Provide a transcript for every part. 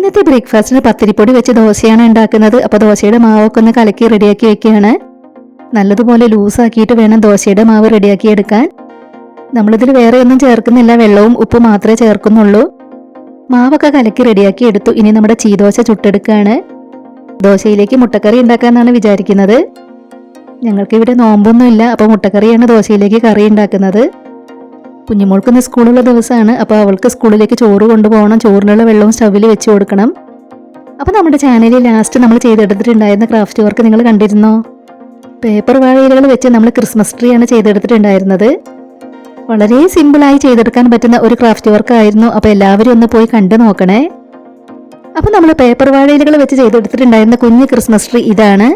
ഇന്നത്തെ ബ്രേക്ക്ഫാസ്റ്റിന് പത്തിരിപ്പൊടി വെച്ച് ദോശയാണ് ഉണ്ടാക്കുന്നത്. അപ്പോൾ ദോശയുടെ മാവൊക്കെ ഒന്ന് കലക്കി റെഡിയാക്കി വെക്കുകയാണ്. നല്ലതുപോലെ ലൂസാക്കിയിട്ട് വേണം ദോശയുടെ മാവ് റെഡിയാക്കി എടുക്കാൻ. നമ്മളിതിൽ വേറെ ഒന്നും ചേർക്കുന്നില്ല, വെള്ളവും ഉപ്പും മാത്രമേ ചേർക്കുന്നുള്ളൂ. മാവൊക്കെ കലക്കി റെഡിയാക്കി എടുത്തു. ഇനി നമ്മുടെ ചീദോശ ചുട്ടെടുക്കുകയാണ്. ദോശയിലേക്ക് മുട്ടക്കറി ഉണ്ടാക്കാമെന്നാണ് വിചാരിക്കുന്നത്. ഞങ്ങൾക്കിവിടെ നോമ്പൊന്നുമില്ല, അപ്പോൾ മുട്ടക്കറിയാണ് ദോശയിലേക്ക് കറി ഉണ്ടാക്കുന്നത്. കുഞ്ഞുമോൾക്കൊന്ന് സ്കൂളുള്ള ദിവസമാണ്, അപ്പോൾ അവൾക്ക് സ്കൂളിലേക്ക് ചോറ് കൊണ്ടുപോകണം. ചോറിനുള്ള വെള്ളവും സ്റ്റവിൽ വെച്ച് കൊടുക്കണം. അപ്പോൾ നമ്മുടെ ചാനലിൽ ലാസ്റ്റ് നമ്മൾ ചെയ്തെടുത്തിട്ടുണ്ടായിരുന്ന ക്രാഫ്റ്റ് വർക്ക് നിങ്ങൾ കണ്ടിരുന്നോ? പേപ്പർ വാഴയിലകൾ വെച്ച് നമ്മൾ ക്രിസ്മസ് ട്രീ ആണ് ചെയ്തെടുത്തിട്ടുണ്ടായിരുന്നത്. വളരെ സിമ്പിളായി ചെയ്തെടുക്കാൻ പറ്റുന്ന ഒരു ക്രാഫ്റ്റ് വർക്ക് ആയിരുന്നു. അപ്പോൾ എല്ലാവരും ഒന്ന് പോയി കണ്ടു നോക്കണേ. അപ്പോൾ നമ്മൾ പേപ്പർ വാഴയിലകൾ വെച്ച് ചെയ്തെടുത്തിട്ടുണ്ടായിരുന്ന കുഞ്ഞ് ക്രിസ്മസ് ട്രീ ഇതാണ്.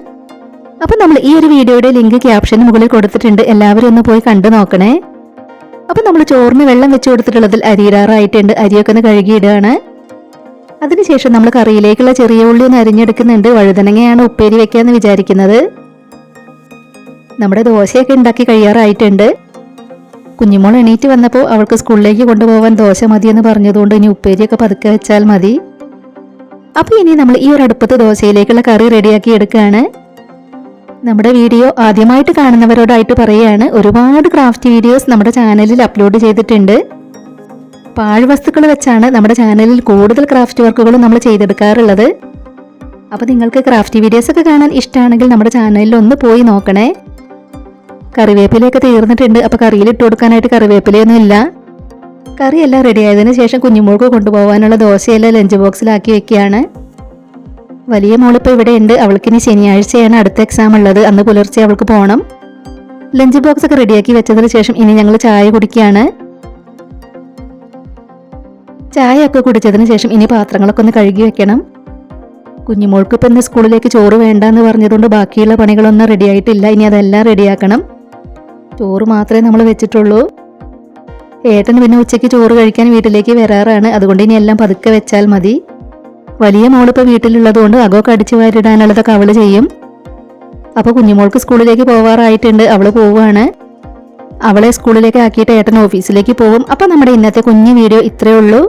അപ്പോൾ നമ്മൾ ഈ ഒരു വീഡിയോയുടെ ലിങ്ക് ക്യാപ്ഷന് മുകളിൽ കൊടുത്തിട്ടുണ്ട്, എല്ലാവരും ഒന്ന് പോയി കണ്ടു നോക്കണേ. അപ്പോൾ നമ്മൾ ചോറിന് വെള്ളം വെച്ച് കൊടുത്തിട്ടുള്ളതിൽ അരിയിടാറായിട്ടുണ്ട്. അരിയൊക്കെ ഒന്ന് കഴുകിയിടുകയാണ്. അതിനുശേഷം നമ്മൾ കറിയിലേക്കുള്ള ചെറിയ ഉള്ളി ഒന്ന് അരിഞ്ഞെടുക്കുന്നുണ്ട്. വഴുതനങ്ങയാണ് ഉപ്പേരി വെക്കാന്ന് വിചാരിക്കുന്നത്. നമ്മുടെ ദോശയൊക്കെ ഉണ്ടാക്കി കഴിയാറായിട്ടുണ്ട്. കുഞ്ഞുമോൾ എണീറ്റ് വന്നപ്പോൾ അവൾക്ക് സ്കൂളിലേക്ക് കൊണ്ടുപോകാൻ ദോശ മതിയെന്ന് പറഞ്ഞതുകൊണ്ട് ഇനി ഉപ്പേരിയൊക്കെ പതുക്കെ വെച്ചാൽ മതി. അപ്പോൾ ഇനി നമ്മൾ ഈ ഒരു അടുപ്പത്ത് ദോശയിലേക്കുള്ള കറി റെഡിയാക്കി എടുക്കുകയാണ്. നമ്മുടെ വീഡിയോ ആദ്യമായിട്ട് കാണുന്നവരോടായിട്ട് പറയുകയാണ്, ഒരുപാട് ക്രാഫ്റ്റ് വീഡിയോസ് നമ്മുടെ ചാനലിൽ അപ്ലോഡ് ചെയ്തിട്ടുണ്ട്. പാഴ്വസ്തുക്കൾ വെച്ചാണ് നമ്മുടെ ചാനലിൽ കൂടുതൽ ക്രാഫ്റ്റ് വർക്കുകളും നമ്മൾ ചെയ്തെടുക്കാറുള്ളത്. അപ്പോൾ നിങ്ങൾക്ക് ക്രാഫ്റ്റ് വീഡിയോസ് ഒക്കെ കാണാൻ ഇഷ്ടമാണെങ്കിൽ നമ്മുടെ ചാനലിൽ ഒന്ന് പോയി നോക്കണേ. കറിവേപ്പിലയൊക്കെ തീർന്നിട്ടുണ്ട്. അപ്പോൾ കറിയിൽ ഇട്ട് കൊടുക്കാനായിട്ട് കറിവേപ്പിലയൊന്നും ഇല്ല. കറിയെല്ലാം റെഡി ആയതിനു ശേഷം കുഞ്ഞുമോൾക്ക് കൊണ്ടുപോകാനുള്ള ദോശയെല്ലാം ലഞ്ച് ബോക്സിലാക്കി വെക്കുകയാണ്. വലിയ മോളിപ്പോൾ ഇവിടെ ഉണ്ട്. അവൾക്കിനി ശനിയാഴ്ചയാണ് അടുത്ത എക്സാം ഉള്ളത്. അന്ന് പുലർച്ചെ അവൾക്ക് പോകണം. ലഞ്ച് ബോക്സ് ഒക്കെ റെഡിയാക്കി വെച്ചതിന് ശേഷം ഇനി ഞങ്ങൾ ചായ കുടിക്കുകയാണ്. ചായ ഒക്കെ കുടിച്ചതിന് ശേഷം ഇനി പാത്രങ്ങളൊക്കെ ഒന്ന് കഴുകി വെക്കണം. കുഞ്ഞുമോൾക്ക് ഇപ്പം ഇന്ന് സ്കൂളിലേക്ക് ചോറ് വേണ്ടെന്ന് പറഞ്ഞതുകൊണ്ട് ബാക്കിയുള്ള പണികളൊന്നും റെഡി ആയിട്ടില്ല. ഇനി അതെല്ലാം റെഡിയാക്കണം. ചോറ് മാത്രമേ നമ്മൾ വെച്ചിട്ടുള്ളൂ. ഏട്ടന് പിന്നെ ഉച്ചയ്ക്ക് ചോറ് കഴിക്കാൻ വീട്ടിലേക്ക് വരാറാണ്. അതുകൊണ്ട് ഇനി എല്ലാം പതുക്കെ വെച്ചാൽ മതി. വലിയ മോളിപ്പോൾ വീട്ടിലുള്ളത് കൊണ്ട് അകമൊക്കെ അടിച്ചു വാരിടാനുള്ളതൊക്കെ അവൾ ചെയ്യും. അപ്പോൾ കുഞ്ഞുമോൾക്ക് സ്കൂളിലേക്ക് പോവാറായിട്ടുണ്ട്. അവൾ പോവുകയാണ്. അവളെ സ്കൂളിലേക്ക് ആക്കിയിട്ട് ഏട്ടൻ ഓഫീസിലേക്ക് പോകും. അപ്പോൾ നമ്മുടെ ഇന്നത്തെ കുഞ്ഞു വീഡിയോ ഇത്രയേ ഉള്ളൂ.